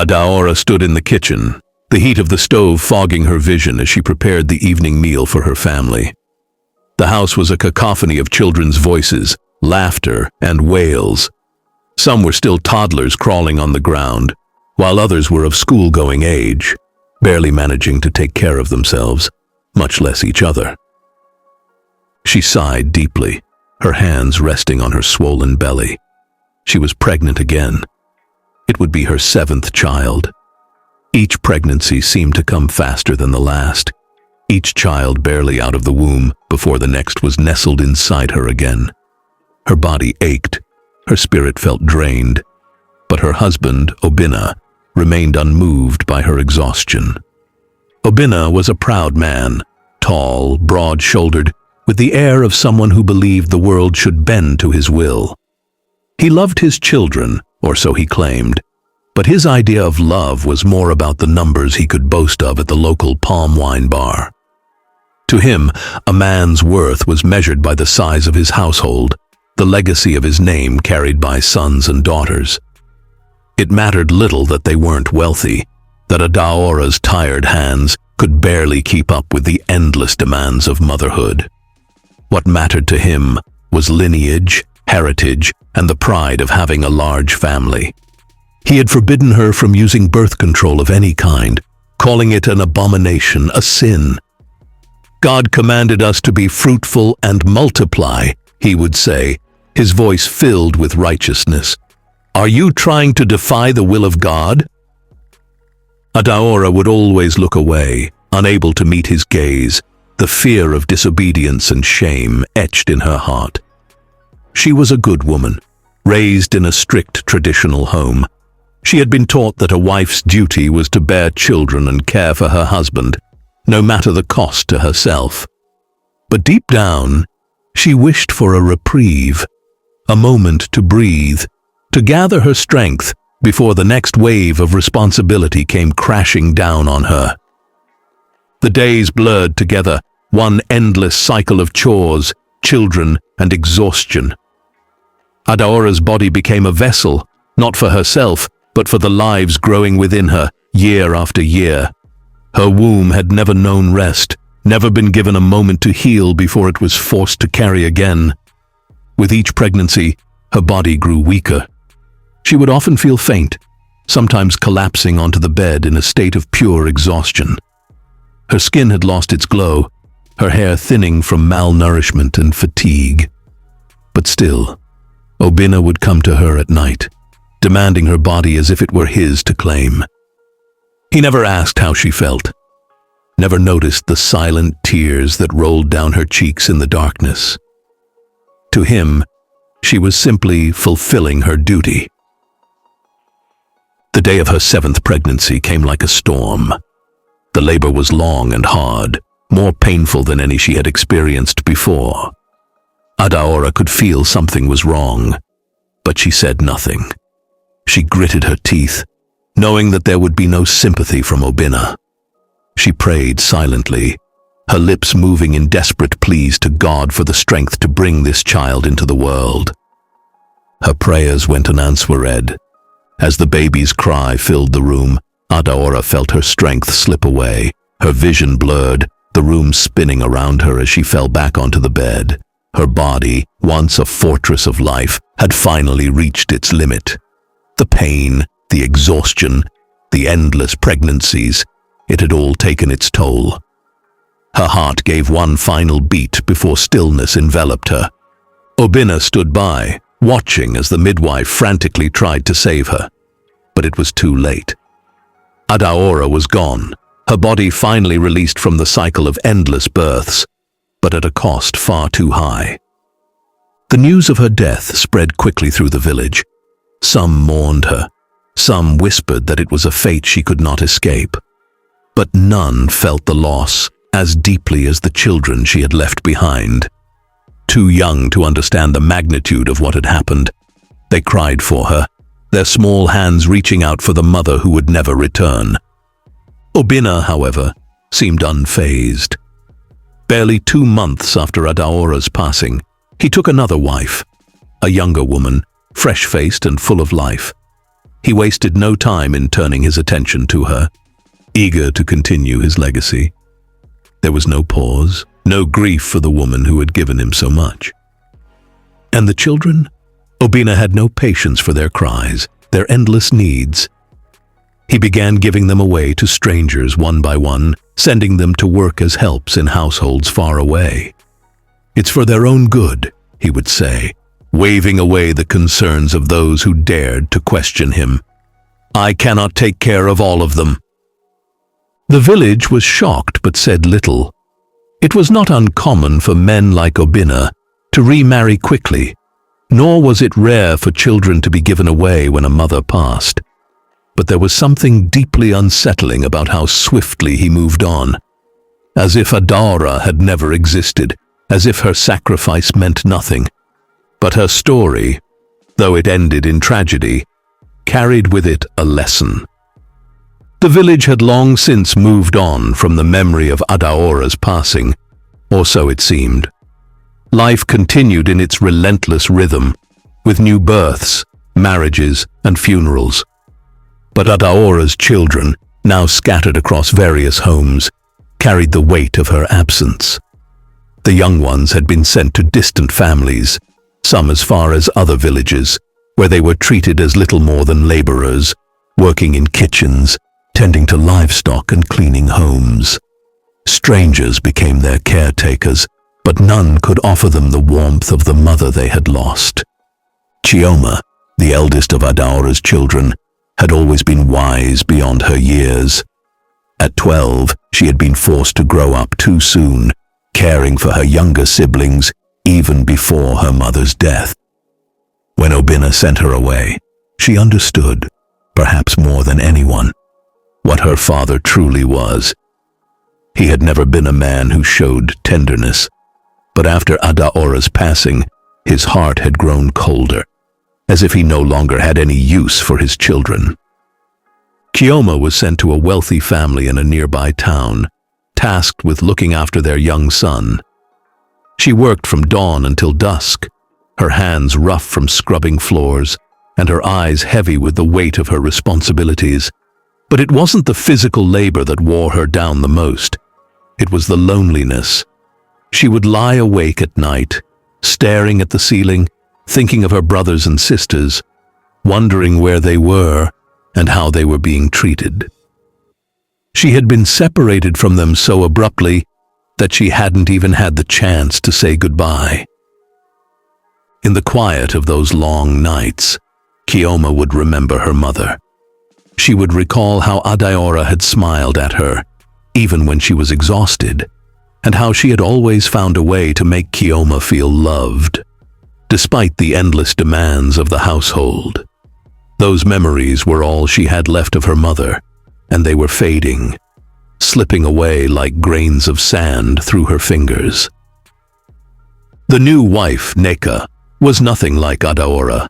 ADAORA stood in the kitchen, the heat of the stove fogging her vision as she prepared the evening meal for her family. The house was a cacophony of children's voices, laughter, and wails. Some were still toddlers crawling on the ground, while others were of school-going age, barely managing to take care of themselves, much less each other. She sighed deeply, her hands resting on her swollen belly. She was pregnant again. It would be her 7th child. Each pregnancy seemed to come faster than the last, each child barely out of the womb before the next was nestled inside her again. Her body ached, her spirit felt drained, but her husband, Obinna, remained unmoved by her exhaustion. Obinna was a proud man, tall, broad-shouldered, with the air of someone who believed the world should bend to his will. He loved his children, or so he claimed, but his idea of love was more about the numbers he could boast of at the local palm wine bar. To him, a man's worth was measured by the size of his household, the legacy of his name carried by sons and daughters. It mattered little that they weren't wealthy, that ADAORA'S tired hands could barely keep up with the endless demands of motherhood. What mattered to him was lineage, heritage, and the pride of having a large family. He had forbidden her from using birth control of any kind, calling it an abomination, a sin. "God commanded us to be fruitful and multiply," he would say, his voice filled with righteousness. "Are you trying to defy the will of God?" ADAORA would always look away, unable to meet his gaze, the fear of disobedience and shame etched in her heart. She was a good woman, raised in a strict traditional home. She had been taught that a wife's duty was to bear children and care for her husband, no matter the cost to herself. But deep down, she wished for a reprieve, a moment to breathe, to gather her strength before the next wave of responsibility came crashing down on her. The days blurred together, one endless cycle of chores, children, and exhaustion. ADAORA'S body became a vessel, not for herself, but for the lives growing within her, year after year. Her womb had never known rest, never been given a moment to heal before it was forced to carry again. With each pregnancy, her body grew weaker. She would often feel faint, sometimes collapsing onto the bed in a state of pure exhaustion. Her skin had lost its glow, her hair thinning from malnourishment and fatigue. But still, Obinna would come to her at night, demanding her body as if it were his to claim. He never asked how she felt, never noticed the silent tears that rolled down her cheeks in the darkness. To him, she was simply fulfilling her duty. The day of her 7th pregnancy came like a storm. The labor was long and hard, more painful than any she had experienced before. ADAORA could feel something was wrong, but she said nothing. She gritted her teeth, knowing that there would be no sympathy from Obinna. She prayed silently, her lips moving in desperate pleas to God for the strength to bring this child into the world. Her prayers went unanswered. As the baby's cry filled the room, ADAORA felt her strength slip away, her vision blurred, the room spinning around her as she fell back onto the bed. Her body, once a fortress of life, had finally reached its limit. The pain, the exhaustion, the endless pregnancies, it had all taken its toll. Her heart gave one final beat before stillness enveloped her. Obinna stood by, watching as the midwife frantically tried to save her. But it was too late. ADAORA was gone, her body finally released from the cycle of endless births, but at a cost far too high. The news of her death spread quickly through the village. Some mourned her, some whispered that it was a fate she could not escape. But none felt the loss as deeply as the children she had left behind. Too young to understand the magnitude of what had happened, they cried for her, their small hands reaching out for the mother who would never return. Obinna, however, seemed unfazed. Barely 2 months after ADAORA'S passing, he took another wife, a younger woman, fresh-faced and full of life. he wasted no time in turning his attention to her, eager to continue his legacy. There was no pause, no grief for the woman who had given him so much. And the children? Obinna had no patience for their cries, their endless needs. He began giving them away to strangers one by one, sending them to work as helps in households far away. "It's for their own good," he would say, waving away the concerns of those who dared to question him. "I cannot take care of all of them." The village was shocked but said little. It was not uncommon for men like Obinna to remarry quickly, nor was it rare for children to be given away when a mother passed. But there was something deeply unsettling about how swiftly he moved on, as if ADAORA had never existed, as if her sacrifice meant nothing. But her story, though it ended in tragedy, carried with it a lesson. The village had long since moved on from the memory of ADAORA'S passing, or so it seemed. Life continued in its relentless rhythm, with new births, marriages, and funerals. But ADAORA'S children, now scattered across various homes, carried the weight of her absence. The young ones had been sent to distant families, some as far as other villages, where they were treated as little more than laborers, working in kitchens, tending to livestock and cleaning homes. Strangers became their caretakers, but none could offer them the warmth of the mother they had lost. Chioma, the eldest of ADAORA'S children, had always been wise beyond her years. At 12, she had been forced to grow up too soon, caring for her younger siblings even before her mother's death. When Obinna sent her away, she understood, perhaps more than anyone, what her father truly was. He had never been a man who showed tenderness, but after ADAORA'S passing, his heart had grown colder, as if he no longer had any use for his children. Chioma was sent to a wealthy family in a nearby town, tasked with looking after their young son. She worked from dawn until dusk, her hands rough from scrubbing floors, and her eyes heavy with the weight of her responsibilities. But it wasn't the physical labor that wore her down the most. It was the loneliness. She would lie awake at night, staring at the ceiling, thinking of her brothers and sisters, wondering where they were and how they were being treated. She had been separated from them so abruptly that she hadn't even had the chance to say goodbye. In the quiet of those long nights, Chioma would remember her mother. She would recall how ADAORA had smiled at her, even when she was exhausted, and how she had always found a way to make Chioma feel loved, despite the endless demands of the household. Those memories were all she had left of her mother, and they were fading, slipping away like grains of sand through her fingers. The new wife, Neka, was nothing like ADAORA.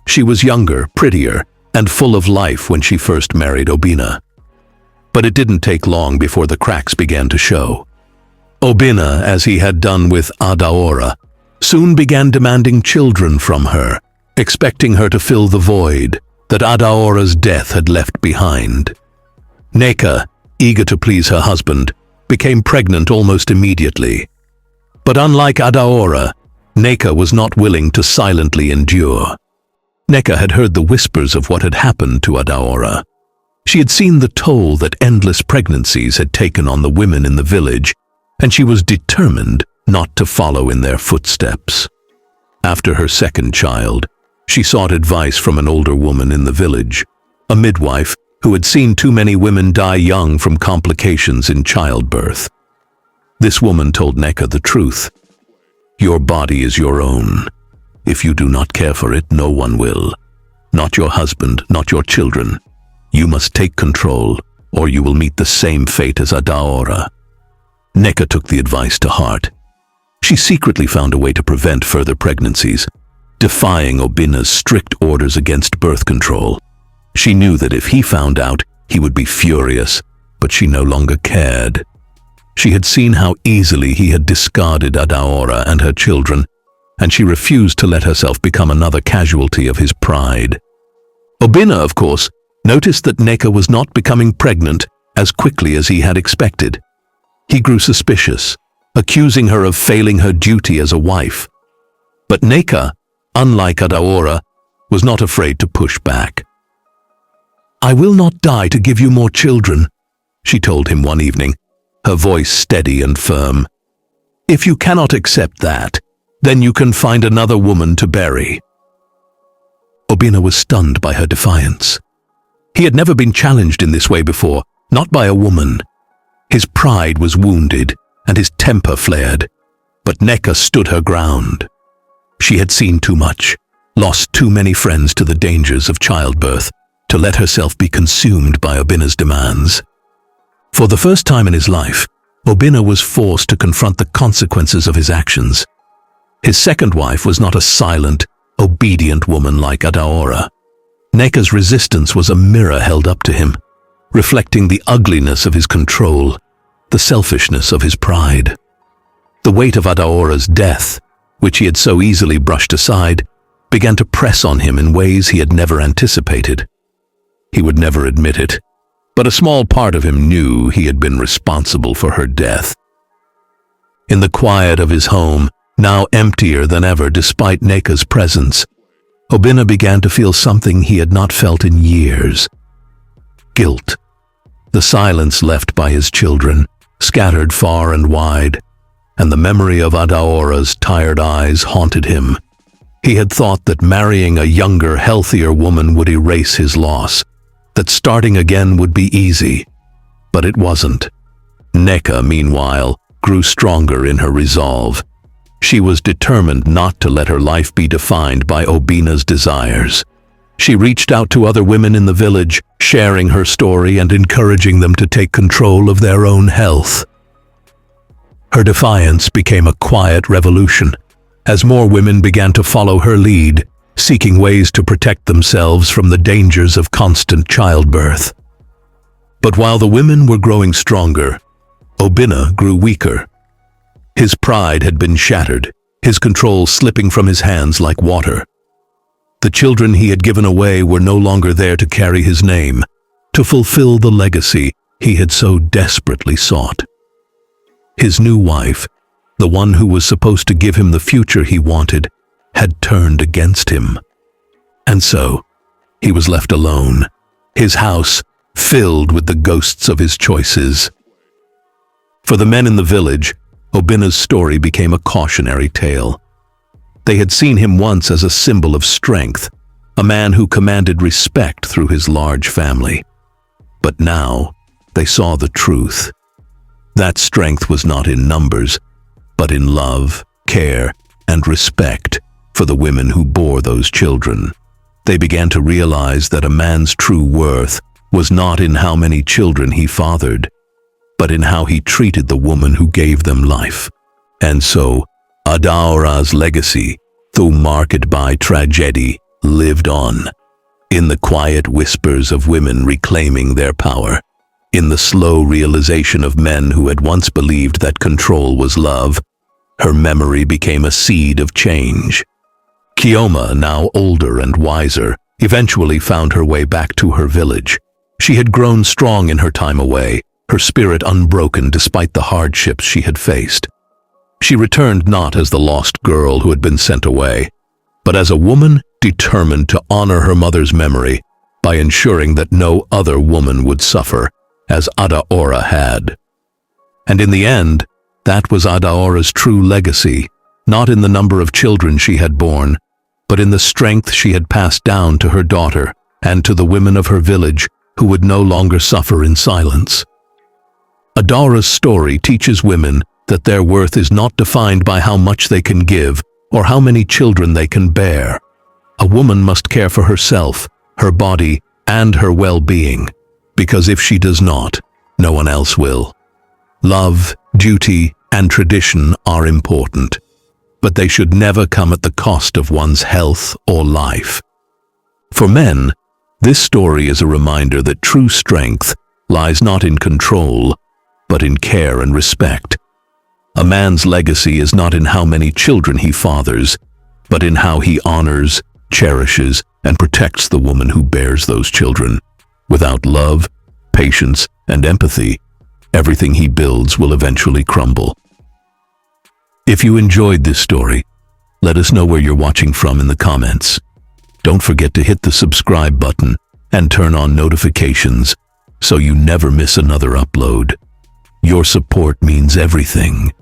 She was younger, prettier, and full of life when she first married Obinna. But it didn't take long before the cracks began to show. Obinna, as he had done with ADAORA, soon began demanding children from her, expecting her to fill the void that ADAORA'S death had left behind. Neka, eager to please her husband, became pregnant almost immediately. But unlike ADAORA, Neka was not willing to silently endure. Neka had heard the whispers of what had happened to ADAORA. She had seen the toll that endless pregnancies had taken on the women in the village, and she was determined not to follow in their footsteps. After her second child, she sought advice from an older woman in the village, a midwife who had seen too many women die young from complications in childbirth. This woman told Neka the truth. Your body is your own. If you do not care for it, no one will. Not your husband, not your children. You must take control, or you will meet the same fate as ADAORA. Neka took the advice to heart. She secretly found a way to prevent further pregnancies, defying Obinna's strict orders against birth control. She knew that if he found out, he would be furious, but she no longer cared. She had seen how easily he had discarded ADAORA and her children, and she refused to let herself become another casualty of his pride. Obinna, of course, noticed that Neka was not becoming pregnant as quickly as he had expected. He grew suspicious, accusing her of failing her duty as a wife. But Neka, unlike ADAORA, was not afraid to push back. "I will not die to give you more children," she told him one evening, her voice steady and firm. "If you cannot accept that, then you can find another woman to bury." Obinna was stunned by her defiance. He had never been challenged in this way before, not by a woman. His pride was wounded and his temper flared, but Neka stood her ground. She had seen too much, lost too many friends to the dangers of childbirth, to let herself be consumed by Obinna's demands. For the first time in his life, Obinna was forced to confront the consequences of his actions. His second wife was not a silent, obedient woman like ADAORA. Neka's resistance was a mirror held up to him, reflecting the ugliness of his control, the selfishness of his pride. The weight of ADAORA's death, which he had so easily brushed aside, began to press on him in ways he had never anticipated. He would never admit it, but a small part of him knew he had been responsible for her death. In the quiet of his home, now emptier than ever despite Neka's presence, Obinna began to feel something he had not felt in years. Guilt. The silence left by his children, scattered far and wide, and the memory of ADAORA's tired eyes haunted him. He had thought that marrying a younger, healthier woman would erase his loss, that starting again would be easy. But it wasn't. Neka, meanwhile, grew stronger in her resolve. She was determined not to let her life be defined by Obinna's desires. She reached out to other women in the village, sharing her story and encouraging them to take control of their own health. Her defiance became a quiet revolution, as more women began to follow her lead, seeking ways to protect themselves from the dangers of constant childbirth. But while the women were growing stronger, Obinna grew weaker. His pride had been shattered, his control slipping from his hands like water. The children he had given away were no longer there to carry his name, to fulfill the legacy he had so desperately sought. His new wife, the one who was supposed to give him the future he wanted, had turned against him. And so, he was left alone, his house filled with the ghosts of his choices. For the men in the village, Obinna's story became a cautionary tale. They had seen him once as a symbol of strength, a man who commanded respect through his large family. But now, they saw the truth. That strength was not in numbers, but in love, care, and respect for the women who bore those children. They began to realize that a man's true worth was not in how many children he fathered, but in how he treated the woman who gave them life. And so, ADAORA'S legacy, though marked by tragedy, lived on. In the quiet whispers of women reclaiming their power, in the slow realization of men who had once believed that control was love, her memory became a seed of change. Kioma, now older and wiser, eventually found her way back to her village. She had grown strong in her time away, her spirit unbroken despite the hardships she had faced. She returned not as the lost girl who had been sent away, but as a woman determined to honor her mother's memory by ensuring that no other woman would suffer as ADAORA had. And in the end, that was ADAORA's true legacy, not in the number of children she had borne, but in the strength she had passed down to her daughter and to the women of her village who would no longer suffer in silence. ADAORA'S story teaches women that their worth is not defined by how much they can give or how many children they can bear. A woman must care for herself, her body, and her well-being, because if she does not, no one else will. Love, duty, and tradition are important, but they should never come at the cost of one's health or life. For men, this story is a reminder that true strength lies not in control, but in care and respect. A man's legacy is not in how many children he fathers, but in how he honors, cherishes, and protects the woman who bears those children. Without love, patience, and empathy, everything he builds will eventually crumble. If you enjoyed this story, let us know where you're watching from in the comments. Don't forget to hit the subscribe button and turn on notifications so you never miss another upload. Your support means everything.